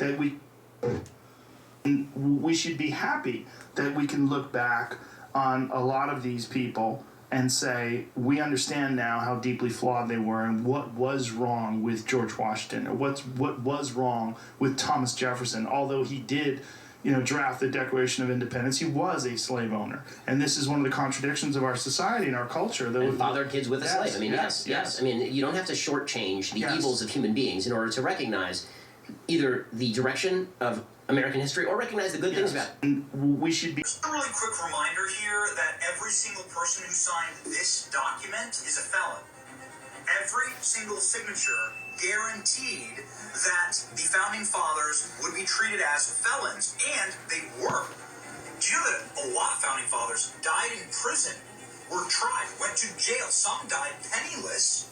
that we should be happy that we can look back on a lot of these people and say, we understand now how deeply flawed they were and what was wrong with George Washington, or what was wrong with Thomas Jefferson. Although he did, draft the Declaration of Independence, he was a slave owner. And this is one of the contradictions of our society and our culture. And fathered kids with a slave. I mean, yes. I mean, you don't have to shortchange the evils of human beings in order to recognize either the direction of American history or recognize the good things about it. We should be... Just a really quick reminder here that every single person who signed this document is a felon. Every single signature guaranteed that the Founding Fathers would be treated as felons, and they were. Do you know that a lot of Founding Fathers died in prison, were tried, went to jail, some died penniless,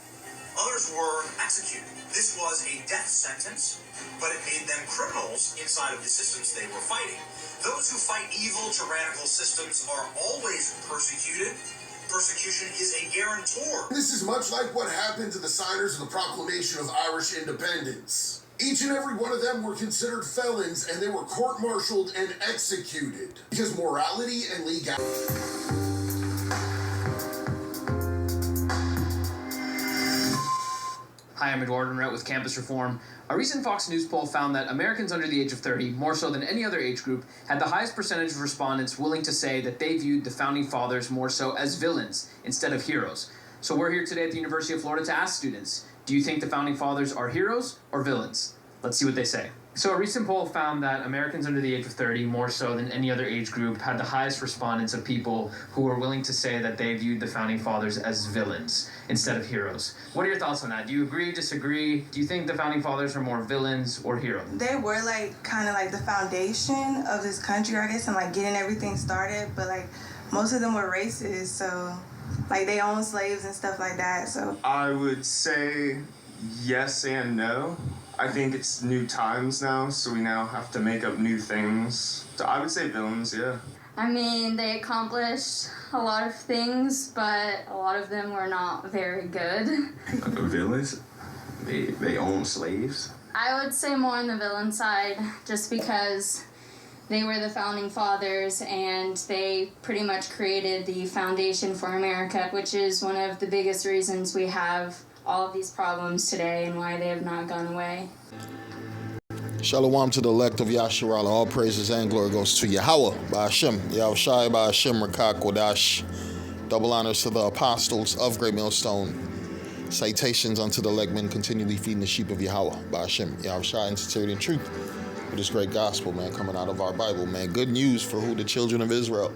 others were executed. This was a death sentence, but it made them criminals inside of the systems they were fighting. Those who fight evil, tyrannical systems are always persecuted. Persecution is a guarantor. This is much like what happened to the signers of the Proclamation of Irish Independence. Each and every one of them were considered felons, and they were court-martialed and executed because morality and legality. Hi, I'm Eduardo Moret with Campus Reform. A recent Fox News poll found that Americans under the age of 30, more so than any other age group, had the highest percentage of respondents willing to say that they viewed the Founding Fathers more so as villains instead of heroes. So we're here today at the University of Florida to ask students, do you think the Founding Fathers are heroes or villains? Let's see what they say. So a recent poll found that Americans under the age of 30, more so than any other age group, had the highest respondents of people who were willing to say that they viewed the Founding Fathers as villains instead of heroes. What are your thoughts on that? Do you agree, disagree? Do you think the Founding Fathers are more villains or heroes? They were kind of the foundation of this country, I guess, and getting everything started, but most of them were racist, so they owned slaves and stuff like that, so. I would say yes and no. I think it's new times now, so we now have to make up new things. So I would say villains, yeah. I mean, they accomplished a lot of things, but a lot of them were not very good. Villains? They own slaves? I would say more on the villain side, just because they were the Founding Fathers and they pretty much created the foundation for America, which is one of the biggest reasons we have all of these problems today and why they have not gone away. Shalom to the elect of Yasharala. All praises and glory goes to Yahweh, Ba'ashem, Yahushai, Ba'ashem, Rakak, Kodash. Double honors to the apostles of Great Millstone. Citations unto the elect men continually feeding the sheep of Yahweh, Ba'ashem, Yahushai, in sincerity and truth. With this great gospel, man, coming out of our Bible, man. Good news for who? The children of Israel.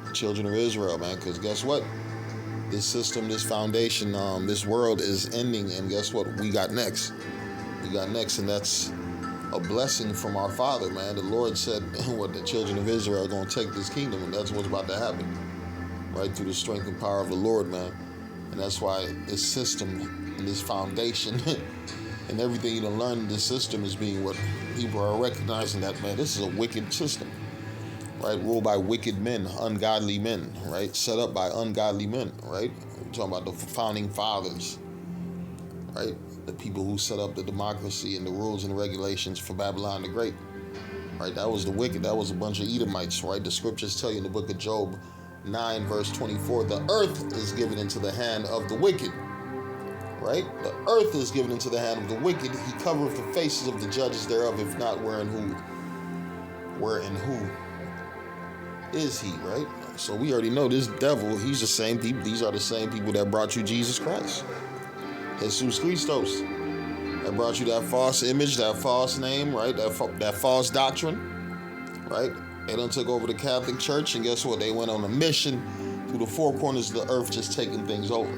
The children of Israel, man, because guess what? This system, this foundation, this world is ending, and guess what? We got next. And that's a blessing from our Father, man. The Lord said, what, the children of Israel are going to take this kingdom, and that's what's about to happen, right, through the strength and power of the Lord, man. And that's why this system and this foundation and everything you learn in this system is being what people are recognizing that, man, this is a wicked system. Right, ruled by wicked men, ungodly men, right? Set up by ungodly men, right? We're talking about the Founding Fathers, right? The people who set up the democracy and the rules and regulations for Babylon the Great, right? That was the wicked. That was a bunch of Edomites, right? The scriptures tell you in the book of Job 9, verse 24, the earth is given into the hand of the wicked, right? The earth is given into the hand of the wicked. He covereth the faces of the judges thereof, if not where and who is he, right? So we already know this devil, he's the same people. These are the same people that brought you Jesus Christ. Jesus Christos. That brought you that false image, that false name, right? That false doctrine, right? They done took over the Catholic Church, and guess what? They went on a mission through the four corners of the earth, just taking things over.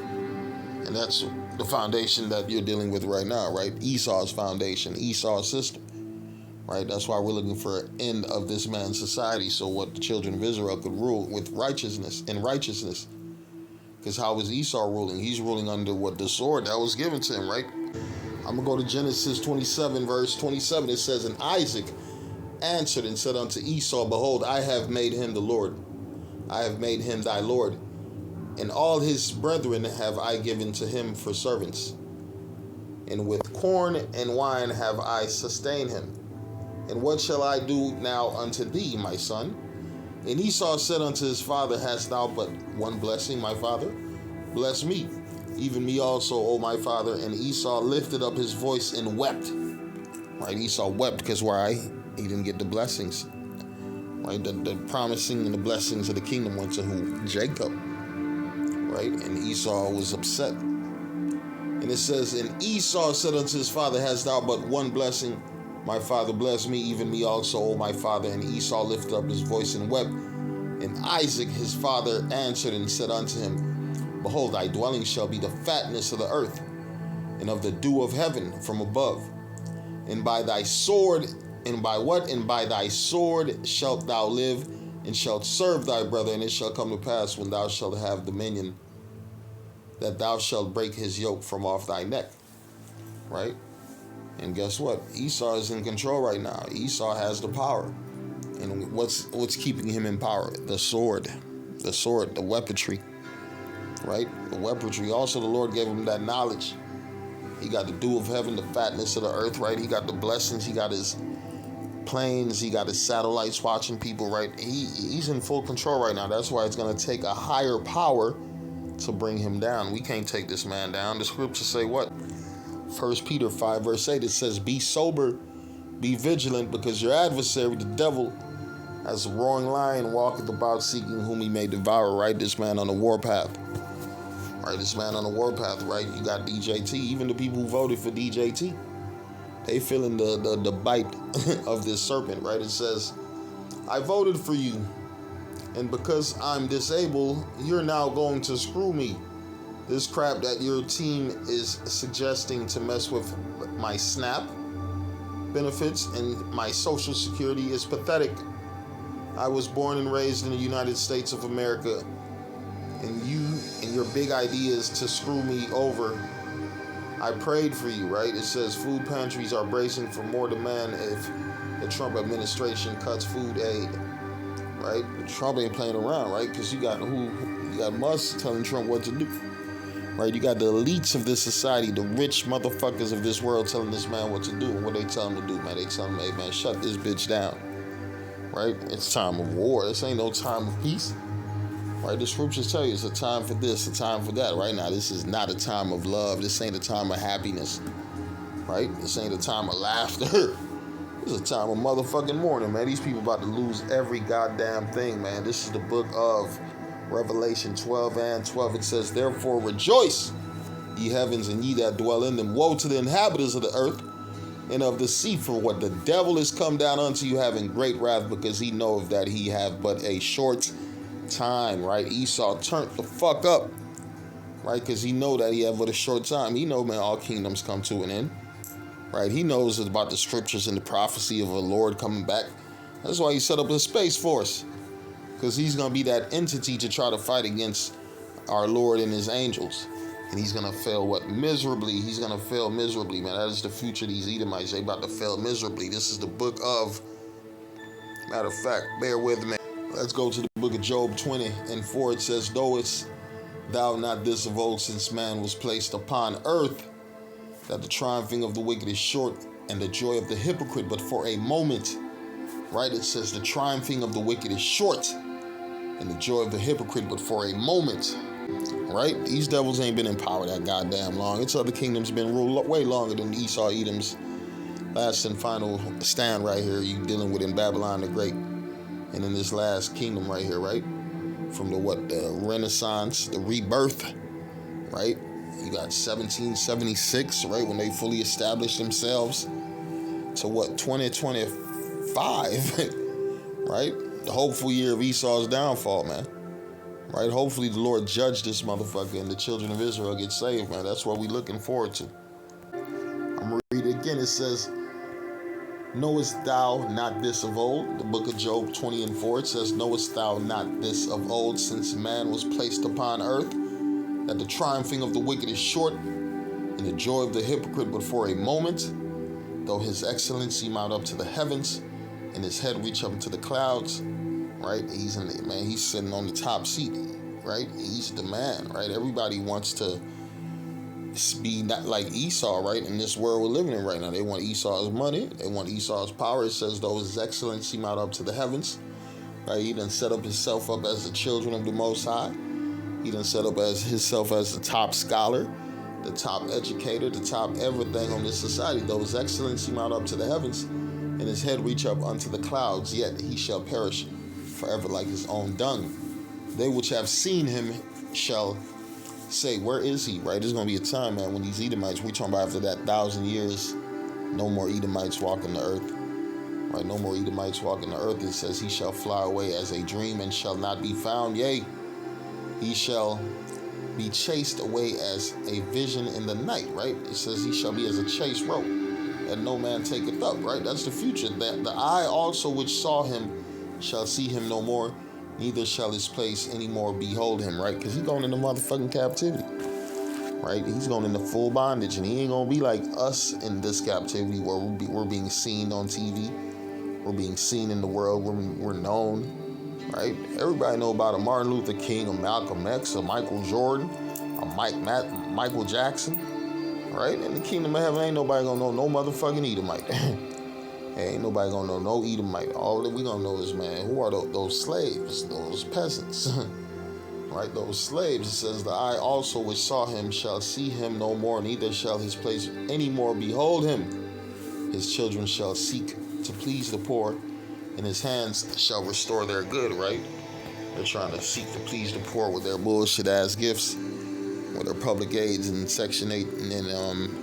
And that's the foundation that you're dealing with right now, right? Esau's foundation, Esau's system. Right, that's why we're looking for an end of this man's society, so what the children of Israel could rule with righteousness. Because how is Esau ruling? He's ruling under what? The sword that was given to him, right? I'm going to go to Genesis 27, verse 27. It says, and Isaac answered and said unto Esau, behold, I have made him the Lord. I have made him thy Lord. And all his brethren have I given to him for servants. And with corn and wine have I sustained him. And what shall I do now unto thee, my son? And Esau said unto his father, Hast thou but one blessing, my father? Bless me, even me also, O my father. And Esau lifted up his voice and wept. Right? Esau wept because why? He didn't get the blessings. Right? The promising and the blessings of the kingdom went to who? Jacob. Right? And Esau was upset. And it says, And Esau said unto his father, Hast thou but one blessing? My father, bless me, even me also, O my father. And Esau lifted up his voice and wept. And Isaac his father answered and said unto him, Behold, thy dwelling shall be the fatness of the earth, and of the dew of heaven from above. And by thy sword, and by what? And by thy sword shalt thou live, and shalt serve thy brother. And it shall come to pass, when thou shalt have dominion, that thou shalt break his yoke from off thy neck. Right? And guess what? Esau is in control right now. Esau has the power. And what's keeping him in power? The sword. The sword, the weaponry. Right? The weaponry. Also, the Lord gave him that knowledge. He got the dew of heaven, the fatness of the earth, right? He got the blessings. He got his planes. He got his satellites watching people, right? He's in full control right now. That's why it's going to take a higher power to bring him down. We can't take this man down. The scriptures say what? 1 Peter 5 verse 8, it says, Be sober, be vigilant, because your adversary, the devil, as a roaring lion, walketh about seeking whom he may devour, right? This man on the warpath. Right, this man on the warpath, right? You got DJT, even the people who voted for DJT, they feeling the bite of this serpent, right? It says, I voted for you, and because I'm disabled, you're now going to screw me. This crap that your team is suggesting to mess with my SNAP benefits and my Social Security is pathetic. I was born and raised in the United States of America, and you and your big idea is to screw me over. I prayed for you, right? It says food pantries are bracing for more demand if the Trump administration cuts food aid, right? Trump ain't playing around, right? Because you got Musk telling Trump what to do. Right, you got the elites of this society, the rich motherfuckers of this world telling this man what to do. And what they tell him to do, man? They tell him, hey, man, shut this bitch down. Right? It's time of war. This ain't no time of peace. Right? The scriptures tell you it's a time for this, a time for that. Right now, this is not a time of love. This ain't a time of happiness. Right? This ain't a time of laughter. This is a time of motherfucking mourning, man. These people about to lose every goddamn thing, man. This is the book of Revelation 12 and 12, it says, Therefore rejoice, ye heavens, and ye that dwell in them. Woe to the inhabitants of the earth and of the sea, for what the devil is come down unto you, having great wrath, because he knoweth that he have but a short time, right? Esau turned the fuck up, right? Because he know that he have but a short time. He know, man, all kingdoms come to an end, right? He knows about the scriptures and the prophecy of a Lord coming back. That's why he set up a space force. Because he's going to be that entity to try to fight against our Lord and his angels. And he's going to fail what? Miserably. He's going to fail miserably, man. That is the future of these Edomites. They about to fail miserably. This is the book of, matter of fact, bear with me. Let's go to the book of Job 20 and 4. It says, Knowest thou not this of old, since man was placed upon earth, that the triumphing of the wicked is short, and the joy of the hypocrite but for a moment. Right? It says the triumphing of the wicked is short, and the joy of the hypocrite but for a moment. Right? These devils ain't been in power that goddamn long. Its other kingdoms been ruled way longer than Esau, Edom's last and final stand right here. You dealing with in Babylon the Great, and in this last kingdom right here, right? From the Renaissance, the rebirth, right? You got 1776, right? When they fully established themselves, to 2025, right? The hopeful year of Esau's downfall, man. Right? Hopefully the Lord judge this motherfucker and the children of Israel get saved, man. That's what we're looking forward to. I'm going to read it again. It says, Knowest thou not this of old? The book of Job 20 and 4, it says, Knowest thou not this of old, since man was placed upon earth, that the triumphing of the wicked is short, and the joy of the hypocrite but for a moment, though his excellency mount up to the heavens, and his head reach up into the clouds, right? He's sitting on the top seat, right? He's the man, right? Everybody wants to be not like Esau, right? In this world we're living in right now, they want Esau's money, they want Esau's power. It says, though his excellency mount up to the heavens, right? He done set up himself up as the children of the Most High. He done set up as himself as the top scholar, the top educator, the top everything on this society. Though his excellency mount up to the heavens, and his head reach up unto the clouds, yet he shall perish forever like his own dung. They which have seen him shall say, where is he? Right? There's going to be a time, man, when these Edomites, we talking about after that 1,000 years, no more Edomites walking the earth. Right? No more Edomites walking the earth. It says he shall fly away as a dream and shall not be found. Yea, he shall be chased away as a vision in the night. Right? It says he shall be as a chased rope, and no man taketh up. Right? That's the future. That the eye also which saw him shall see him no more, neither shall his place any more behold him, right? Because he's going into motherfucking captivity, right? He's going into full bondage, and he ain't going to be like us in this captivity where we're being seen on TV. We're being seen in the world. We're known, right? Everybody know about a Martin Luther King, a Malcolm X, a Michael Jordan, a Michael Jackson, right? In the kingdom of heaven, ain't nobody going to know no motherfucking Edomite. Ain't nobody gonna know no Edomite. All that we gonna know is, man, who are those slaves, those peasants, right? Those slaves. It says, the eye also which saw him shall see him no more, neither shall his place any more behold him. His children shall seek to please the poor, and his hands shall restore their good, right? They're trying to seek to please the poor with their bullshit ass gifts, with their public aids in Section 8, and then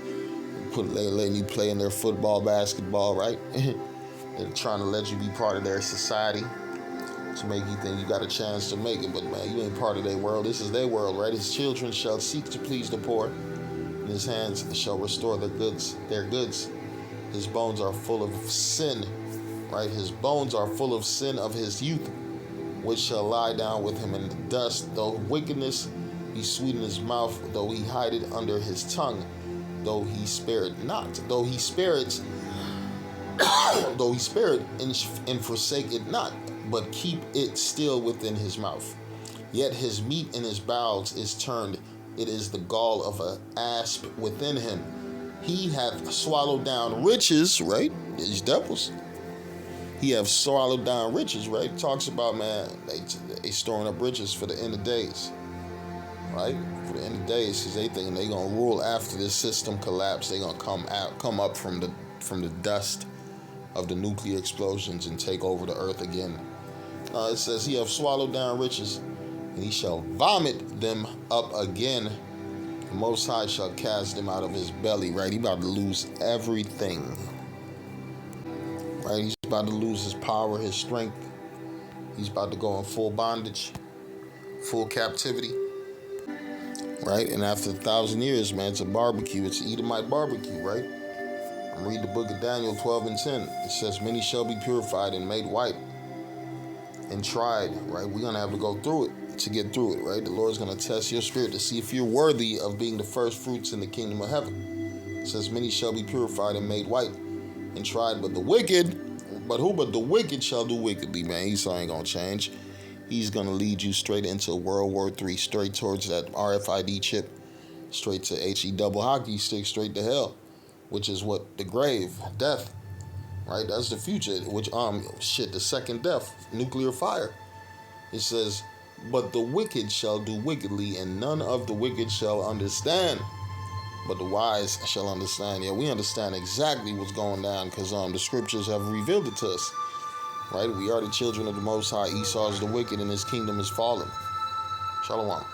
they're letting you play in their football, basketball, right? They're trying to let you be part of their society to make you think you got a chance to make it. But, man, you ain't part of their world. This is their world, right? His children shall seek to please the poor, and his hands shall restore their goods. His bones are full of sin, right? His bones are full of sin of his youth, which shall lie down with him in the dust. Though wickedness be sweet in his mouth, though he hide it under his tongue, though he spare it not, though he spare it and forsake it not, but keep it still within his mouth. Yet his meat in his bowels is turned, it is the gall of an asp within him. He hath swallowed down riches, right? These devils. He hath swallowed down riches, right? Talks about, man, they storing up riches for the end of days, right? For the end of days, because they think they're gonna rule after this system collapse. They're gonna come up from the dust of the nuclear explosions and take over the earth again. It says he hath swallowed down riches, and he shall vomit them up again. The Most High shall cast them out of his belly, right? He about to lose everything, right? He's about to lose his power, his strength. He's about to go in full bondage, full captivity. Right? And after 1,000 years, man, it's a barbecue. It's an Edomite barbecue, right? I'm reading the book of Daniel 12 and 10. It says, many shall be purified and made white and tried, right? We're going to have to go through it to get through it, right? The Lord's going to test your spirit to see if you're worthy of being the first fruits in the kingdom of heaven. It says, many shall be purified and made white and tried, but the wicked, but the wicked shall do wickedly, man. Esau ain't going to change. He's going to lead you straight into World War III, straight towards that RFID chip, straight to HE double hockey stick, straight to hell, which is what? The grave, death, right? That's the future, which, the second death, nuclear fire. It says, but the wicked shall do wickedly, and none of the wicked shall understand, but the wise shall understand. Yeah, we understand exactly what's going down because the scriptures have revealed it to us. Right? We are the children of the Most High. Esau is the wicked, and his kingdom is fallen. Shalom.